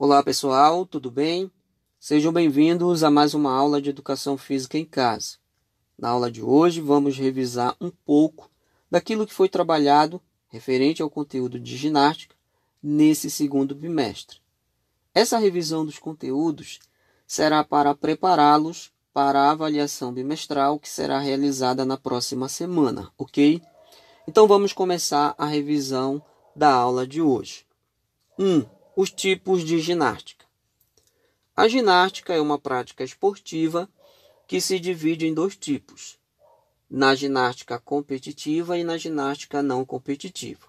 Olá pessoal, tudo bem? Sejam bem-vindos a mais uma aula de Educação Física em Casa. Na aula de hoje vamos revisar um pouco daquilo que foi trabalhado referente ao conteúdo de ginástica nesse segundo bimestre. Essa revisão dos conteúdos será para prepará-los para a avaliação bimestral que será realizada na próxima semana, ok? Então vamos começar a revisão da aula de hoje. 1. Os tipos de ginástica. A ginástica é uma prática esportiva que se divide em dois tipos, na ginástica competitiva e na ginástica não competitiva.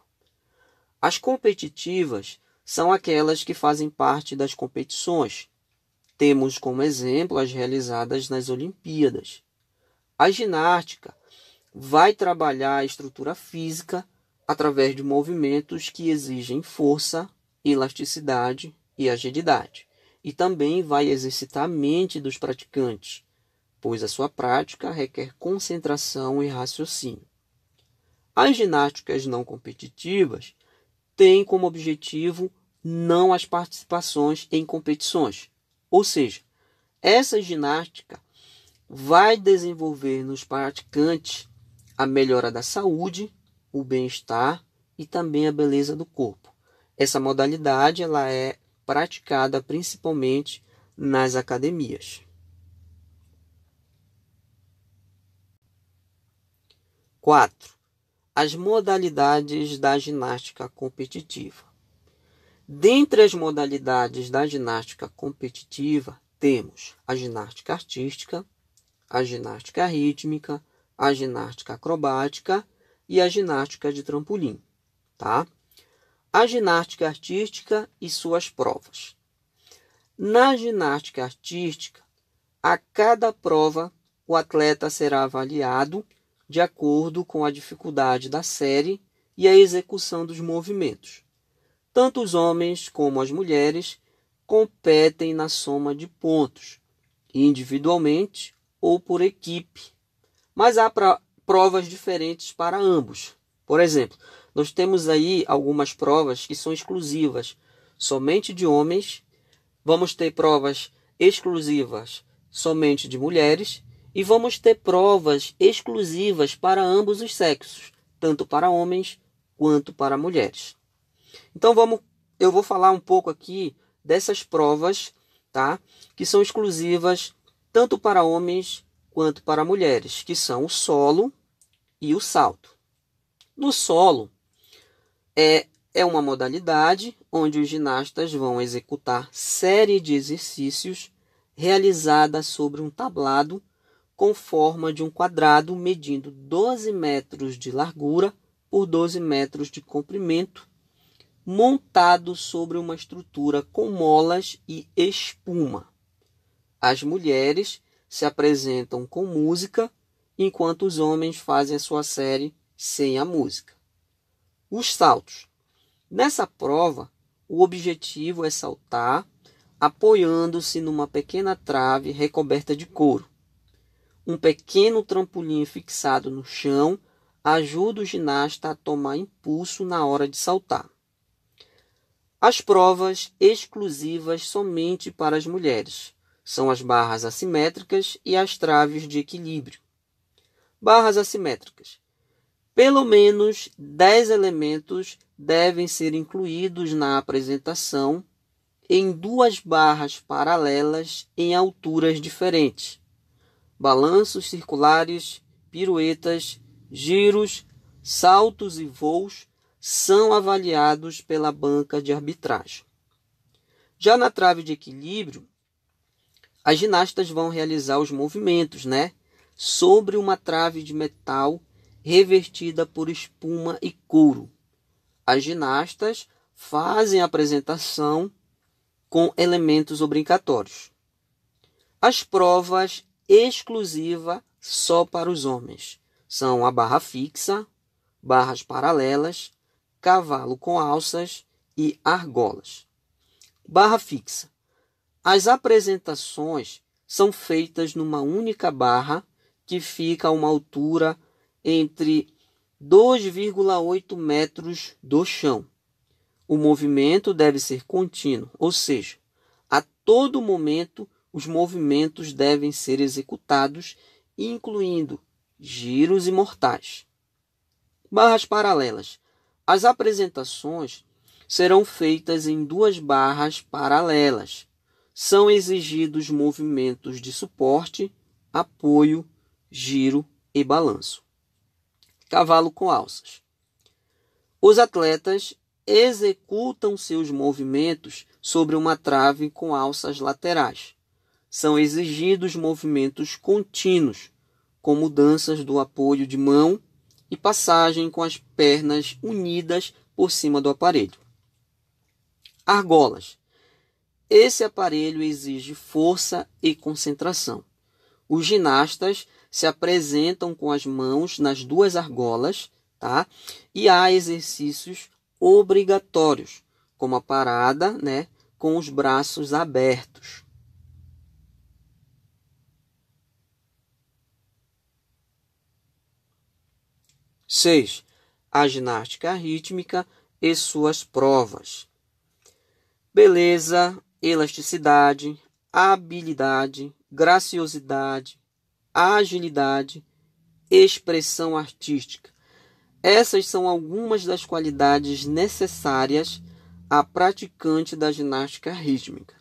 As competitivas são aquelas que fazem parte das competições. Temos como exemplo as realizadas nas Olimpíadas. A ginástica vai trabalhar a estrutura física através de movimentos que exigem força, elasticidade e agilidade. E também vai exercitar a mente dos praticantes, pois a sua prática requer concentração e raciocínio. As ginásticas não competitivas têm como objetivo não as participações em competições. Ou seja, essa ginástica vai desenvolver nos praticantes a melhora da saúde, o bem-estar e também a beleza do corpo. Essa modalidade ela é praticada principalmente nas academias. 4. As modalidades da ginástica competitiva. Dentre as modalidades da ginástica competitiva, temos a ginástica artística, a ginástica rítmica, a ginástica acrobática e a ginástica de trampolim, tá? A ginástica artística e suas provas. Na ginástica artística, a cada prova, o atleta será avaliado de acordo com a dificuldade da série e a execução dos movimentos. Tanto os homens como as mulheres competem na soma de pontos, individualmente ou por equipe. Mas há provas diferentes para ambos. Por exemplo, nós temos aí algumas provas que são exclusivas somente de homens. Vamos ter provas exclusivas somente de mulheres. E vamos ter provas exclusivas para ambos os sexos, tanto para homens quanto para mulheres. Então eu vou falar um pouco aqui dessas provas, tá? Que são exclusivas tanto para homens quanto para mulheres, que são o solo e o salto. No solo, é uma modalidade onde os ginastas vão executar série de exercícios realizada sobre um tablado com forma de um quadrado medindo 12 metros de largura por 12 metros de comprimento, montado sobre uma estrutura com molas e espuma. As mulheres se apresentam com música, enquanto os homens fazem a sua série sem a música. Os saltos. Nessa prova, o objetivo é saltar apoiando-se numa pequena trave recoberta de couro. Um pequeno trampolim fixado no chão ajuda o ginasta a tomar impulso na hora de saltar. As provas exclusivas somente para as mulheres são as barras assimétricas e as traves de equilíbrio. Barras assimétricas. Pelo menos 10 elementos devem ser incluídos na apresentação em duas barras paralelas em alturas diferentes. Balanços circulares, piruetas, giros, saltos e voos são avaliados pela banca de arbitragem. Já na trave de equilíbrio, as ginastas vão realizar os movimentos, sobre uma trave de metal revertida por espuma e couro. As ginastas fazem a apresentação com elementos obrigatórios. As provas exclusiva só para os homens são a barra fixa, barras paralelas, cavalo com alças e argolas. Barra fixa. As apresentações são feitas numa única barra que fica a uma altura entre 2,8 metros do chão. O movimento deve ser contínuo, ou seja, todo momento, os movimentos devem ser executados, incluindo giros e mortais. Barras paralelas. As apresentações serão feitas em 2 barras paralelas. São exigidos movimentos de suporte, apoio, giro e balanço. Cavalo com alças. Os atletas executam seus movimentos sobre uma trave com alças laterais. São exigidos movimentos contínuos, com mudanças do apoio de mão e passagem com as pernas unidas por cima do aparelho. Argolas. Esse aparelho exige força e concentração. Os ginastas se apresentam com as mãos nas 2 argolas, tá? E há exercícios obrigatórios, como a parada, né, com os braços abertos. Seis, a ginástica rítmica e suas provas. Beleza, elasticidade, habilidade, graciosidade, agilidade, expressão artística. Essas são algumas das qualidades necessárias a praticante da ginástica rítmica.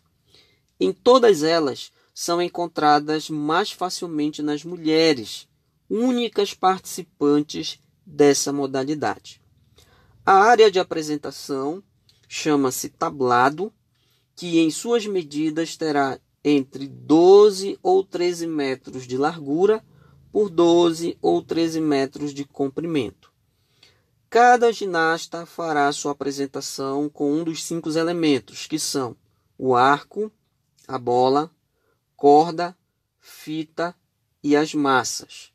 Em todas elas, são encontradas mais facilmente nas mulheres, únicas participantes dessa modalidade. A área de apresentação chama-se tablado, que em suas medidas terá entre 12 ou 13 metros de largura por 12 ou 13 metros de comprimento. Cada ginasta fará sua apresentação com um dos 5 elementos, que são o arco, a bola, corda, fita e as massas.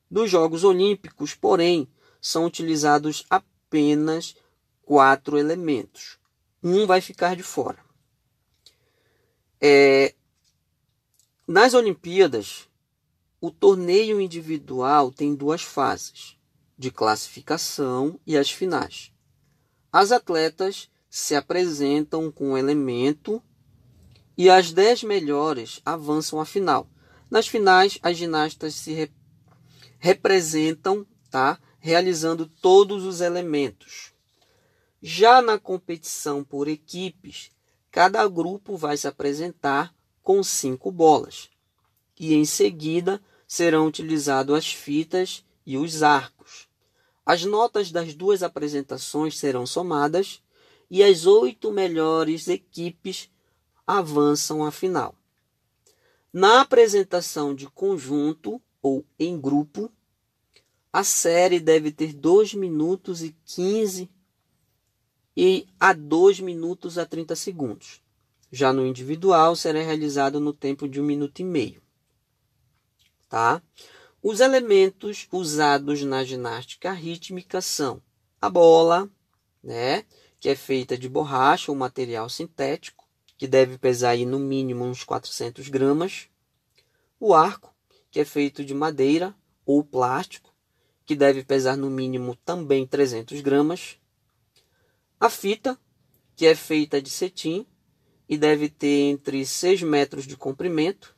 Dos Jogos Olímpicos, porém, são utilizados apenas 4 elementos. Um vai ficar de fora. Nas Olimpíadas, o torneio individual tem 2 fases, de classificação e as finais. As atletas se apresentam com um elemento e as 10 melhores avançam à final. Nas finais, as ginastas se representam, tá? Realizando todos os elementos. Já na competição por equipes, cada grupo vai se apresentar com 5 bolas. E em seguida serão utilizadas as fitas e os arcos. As notas das 2 apresentações serão somadas e as 8 melhores equipes avançam à final. Na apresentação de conjunto ou em grupo, a série deve ter 2 minutos e 15 e a 2 minutos a 30 segundos. Já no individual, será realizado no tempo de 1 minuto e meio. Tá? Os elementos usados na ginástica rítmica são a bola, né, que é feita de borracha ou material sintético, que deve pesar aí no mínimo uns 400 gramas. O arco, que é feito de madeira ou plástico, que deve pesar no mínimo também 300 gramas. A fita, que é feita de cetim e deve ter entre 6 metros de comprimento.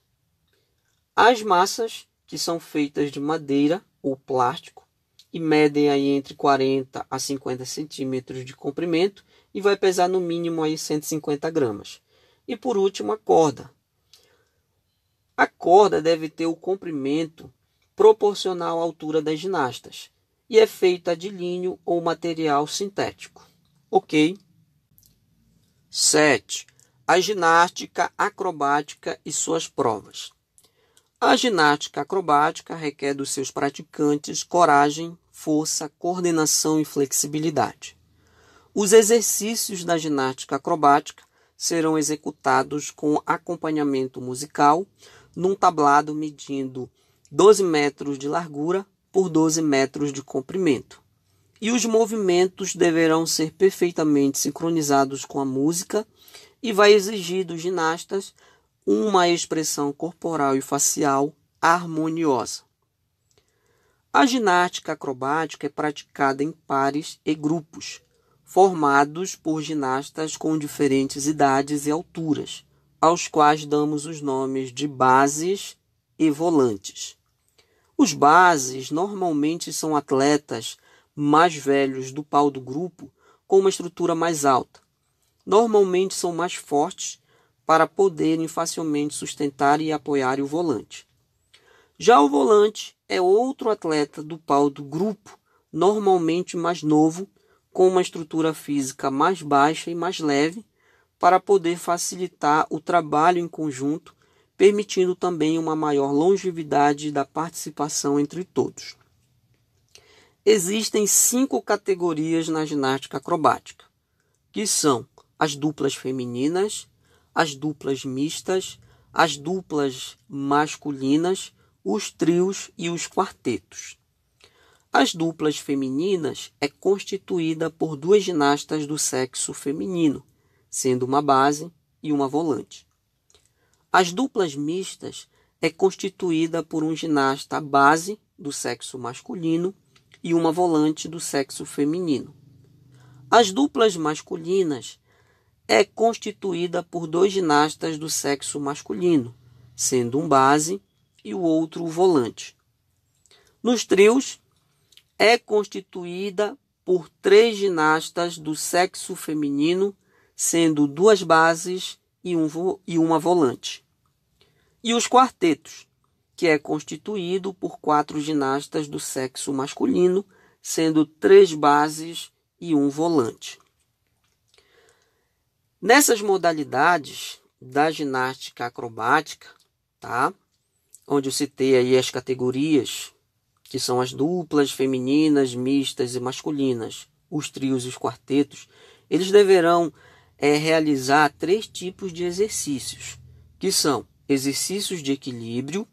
As massas, que são feitas de madeira ou plástico e medem aí entre 40 a 50 centímetros de comprimento e vai pesar no mínimo aí 150 gramas. E por último, a corda. A corda deve ter o comprimento proporcional à altura das ginastas e é feita de linho ou material sintético. Ok? 7. A ginástica acrobática e suas provas. A ginástica acrobática requer dos seus praticantes coragem, força, coordenação e flexibilidade. Os exercícios da ginástica acrobática serão executados com acompanhamento musical num tablado medindo 12 metros de largura por 12 metros de comprimento. E os movimentos deverão ser perfeitamente sincronizados com a música e vai exigir dos ginastas uma expressão corporal e facial harmoniosa. A ginástica acrobática é praticada em pares e grupos, formados por ginastas com diferentes idades e alturas, aos quais damos os nomes de bases e volantes. Os bases normalmente são atletas mais velhos do pau do grupo com uma estrutura mais alta. Normalmente são mais fortes para poderem facilmente sustentar e apoiar o volante. Já o volante é outro atleta do pau do grupo, normalmente mais novo, com uma estrutura física mais baixa e mais leve, para poder facilitar o trabalho em conjunto, permitindo também uma maior longevidade da participação entre todos. Existem 5 categorias na ginástica acrobática, que são as duplas femininas, as duplas mistas, as duplas masculinas, os trios e os quartetos. As duplas femininas é constituída por 2 ginastas do sexo feminino, sendo uma base e uma volante. As duplas mistas é constituída por um ginasta base do sexo masculino e uma volante do sexo feminino. As duplas masculinas é constituída por 2 ginastas do sexo masculino, sendo um base e o outro o volante. Nos trios, é constituída por 3 ginastas do sexo feminino, sendo 2 bases e uma volante. E os quartetos, que é constituído por 4 ginastas do sexo masculino, sendo 3 bases e um volante. Nessas modalidades da ginástica acrobática, tá? Onde eu citei aí as categorias, que são as duplas femininas, mistas e masculinas, os trios e os quartetos, eles deverão realizar 3 tipos de exercícios, que são exercícios de equilíbrio,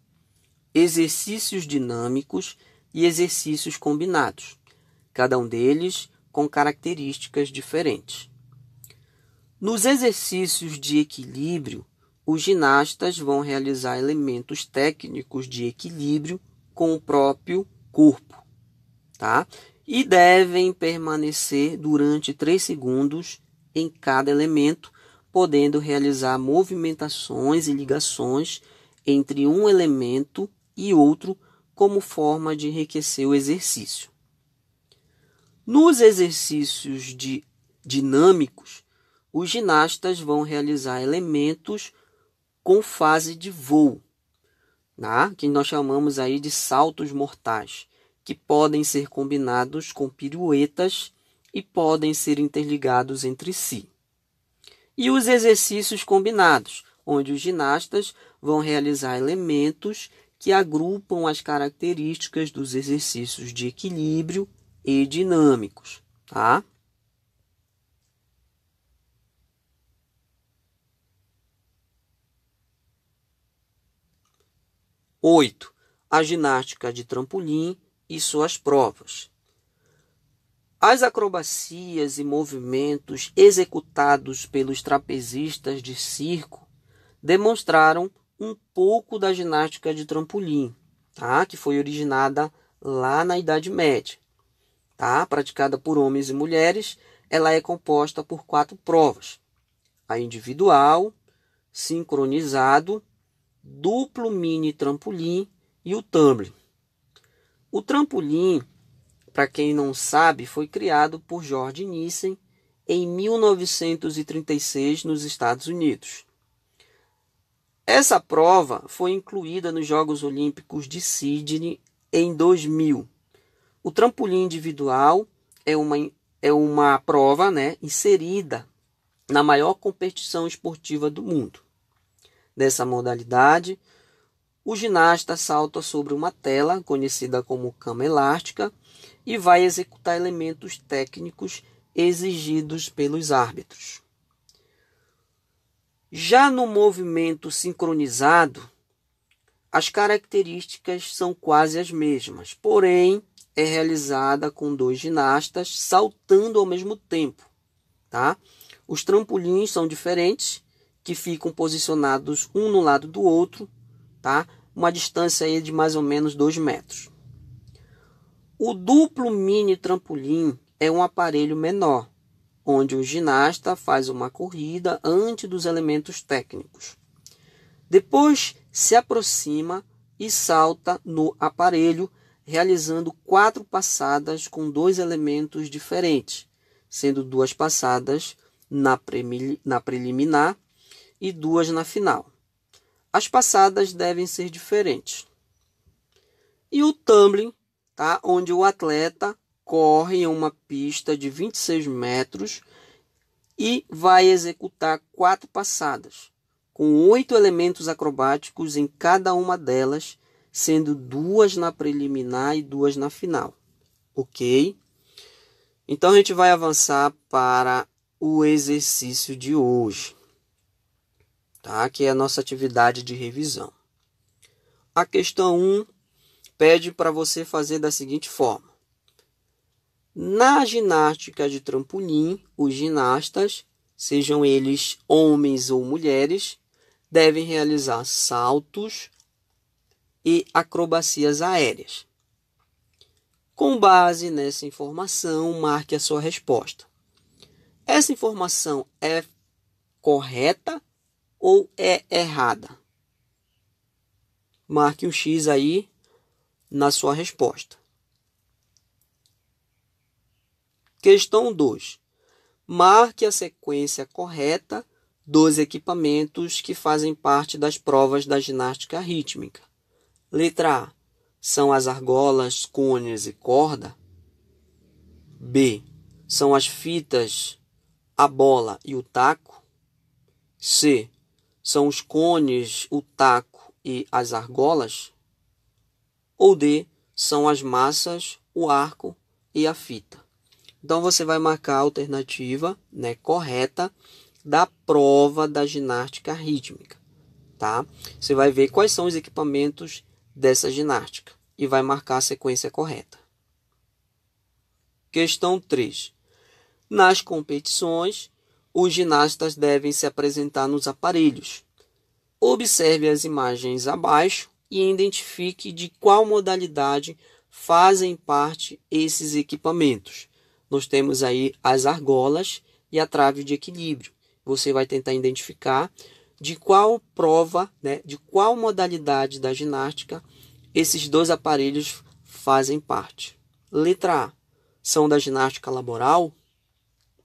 exercícios dinâmicos e exercícios combinados, cada um deles com características diferentes. Nos exercícios de equilíbrio, os ginastas vão realizar elementos técnicos de equilíbrio com o próprio corpo, tá? E devem permanecer durante 3 segundos em cada elemento, podendo realizar movimentações e ligações entre um elemento e outro como forma de enriquecer o exercício. Nos exercícios dinâmicos, os ginastas vão realizar elementos com fase de voo, tá? Que nós chamamos aí de saltos mortais, que podem ser combinados com piruetas e podem ser interligados entre si. E os exercícios combinados, onde os ginastas vão realizar elementos que agrupam as características dos exercícios de equilíbrio e dinâmicos, tá? Oito, a ginástica de trampolim e suas provas. As acrobacias e movimentos executados pelos trapezistas de circo demonstraram um pouco da ginástica de trampolim, tá? Que foi originada lá na Idade Média. Tá? Praticada por homens e mulheres, ela é composta por 4 provas: a individual, sincronizado, duplo mini trampolim e o tumbling. O trampolim, para quem não sabe, foi criado por George Nissen em 1936 nos Estados Unidos. Essa prova foi incluída nos Jogos Olímpicos de Sydney em 2000. O trampolim individual é uma prova, inserida na maior competição esportiva do mundo. Nessa modalidade, o ginasta salta sobre uma tela, conhecida como cama elástica, e vai executar elementos técnicos exigidos pelos árbitros. Já no movimento sincronizado, as características são quase as mesmas, porém é realizada com 2 ginastas saltando ao mesmo tempo, tá? Os trampolins são diferentes, que ficam posicionados um no lado do outro, tá? Uma distância aí de mais ou menos 2 metros. O duplo mini trampolim é um aparelho menor, onde o ginasta faz uma corrida antes dos elementos técnicos. Depois se aproxima e salta no aparelho, realizando 4 passadas com 2 elementos diferentes, sendo 2 passadas na preliminar e 2 na final. As passadas devem ser diferentes. E o tumbling, tá? Onde o atleta corre em uma pista de 26 metros e vai executar 4 passadas, com 8 elementos acrobáticos em cada uma delas, sendo 2 na preliminar e 2 na final. Ok? Então a gente vai avançar para o exercício de hoje, tá? Que é a nossa atividade de revisão. A questão 1 pede para você fazer da seguinte forma. Na ginástica de trampolim, os ginastas, sejam eles homens ou mulheres, devem realizar saltos e acrobacias aéreas. Com base nessa informação, marque a sua resposta. Essa informação é correta ou é errada? Marque um X aí na sua resposta. Questão 2. Marque a sequência correta dos equipamentos que fazem parte das provas da ginástica rítmica. Letra A. São as argolas, cones e corda. B. São as fitas, a bola e o taco. C. São os cones, o taco e as argolas. Ou D. São as massas, o arco e a fita. Então você vai marcar a alternativa, né, correta da prova da ginástica rítmica, tá? Você vai ver quais são os equipamentos dessa ginástica e vai marcar a sequência correta. Questão 3. Nas competições, os ginastas devem se apresentar nos aparelhos. Observe as imagens abaixo e identifique de qual modalidade fazem parte esses equipamentos. Nós temos aí as argolas e a trave de equilíbrio. Você vai tentar identificar de qual prova, né, de qual modalidade da ginástica esses 2 aparelhos fazem parte. Letra A. São da ginástica laboral.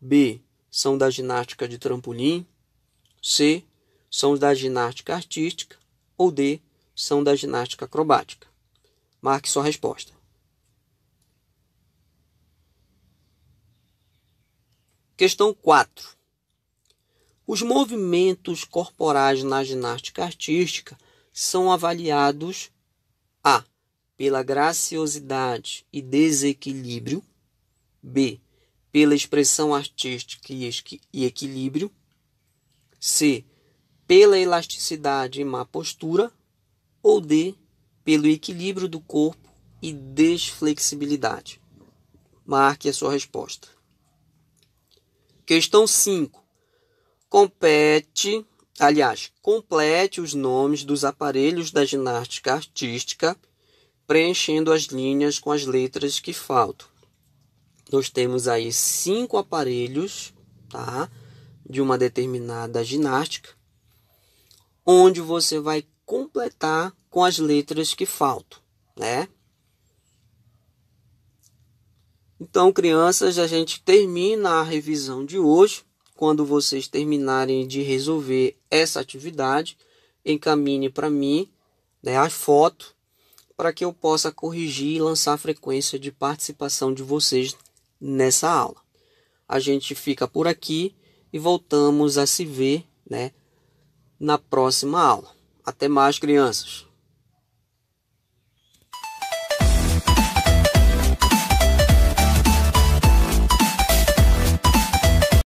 B. São da ginástica de trampolim. C. São da ginástica artística. Ou D. São da ginástica acrobática. Marque sua resposta. Questão 4. Os movimentos corporais na ginástica artística são avaliados A. Pela graciosidade e desequilíbrio. B. Pela expressão artística e equilíbrio. C. Pela elasticidade e má postura. Ou D. Pelo equilíbrio do corpo e desflexibilidade. Marque a sua resposta. Questão 5. Complete os nomes dos aparelhos da ginástica artística, preenchendo as linhas com as letras que faltam. Nós temos aí 5 aparelhos, tá, de uma determinada ginástica, onde você vai completar com as letras que faltam, né? Então, crianças, a gente termina a revisão de hoje. Quando vocês terminarem de resolver essa atividade, encaminhe para mim, né, a foto, para que eu possa corrigir e lançar a frequência de participação de vocês nessa aula. A gente fica por aqui e voltamos a se ver, né, na próxima aula. Até mais, crianças!